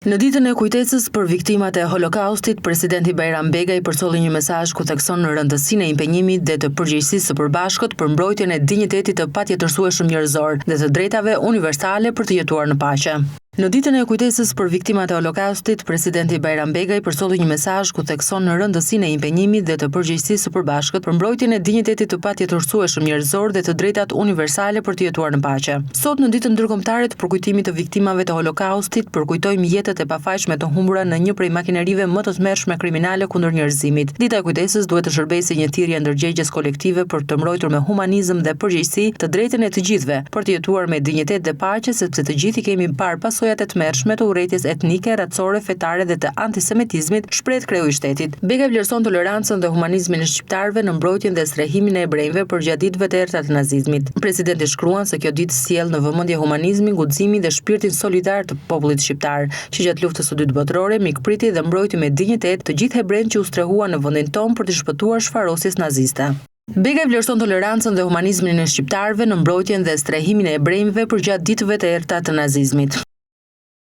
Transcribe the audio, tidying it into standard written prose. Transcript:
Në ditën e kujtesës për viktimat e Holokaustit, presidenti Bajram Begaj përsolli një mesazh ku thekson rëndësinë e impenjimit dhe të përgjegjësisë së përbashkët për mbrojtjen e dinjitetit të patjetërsueshëm njerëzor dhe të drejtave universale për të jetuar në paqe. Në ditën e kujtesës për viktimat e Holokaustit, presidenti Bajram Begaj përsolli një mesazh ku thekson rëndësinë e impenjimit dhe të përgjegjësisë së përbashkët për mbrojtjen e dinjitetit të patjetërsueshëm njerëzor dhe të drejtat universale për të jetuar në paqe. Sot në ditën ndërkombëtare të përkujtimit të viktimave të Holokaustit, përkujtojmë jetët e pafajshme të humbura në një prej makinerive më të tmerrshme kriminale kundër njerëzimit. Dita e kujtesës duhet të shërbejë si një thirrje ndërgjegjës kolektive për të mbrojtur me humanizëm dhe përgjegjësi të drejtën e të gjithëve për të jetuar me dinjitet dhe paqe, sepse të gjithë kemi parë pasojat e tmerrshme të urrëties etnike, racore, fetare dhe të antisemitizmit, shpreh kreu i shtetit. Begaj vlerëson tolerancën dhe humanizmin e shqiptarëve në mbrojtjen dhe strehimin e hebrejve përgjatë ditëve të errta të nazizmit. Presidenti shkruan se kjo ditë sjell në vëmendje humanizmin, guximin dhe shpirtin solidar të popullit shqiptar, që gjatë luftës së dytë botërore mikpriti dhe mbrojti me dinjitet të gjithë hebrejt që u strehuan në vendin tonë për të shpëtuar shfarosjes naziste. Begaj vlerëson tolerancën dhe humanizmin e shqiptarëve në mbrojtjen dhe strehimin e hebrejve përgjatë ditëve të errta të nazizmit.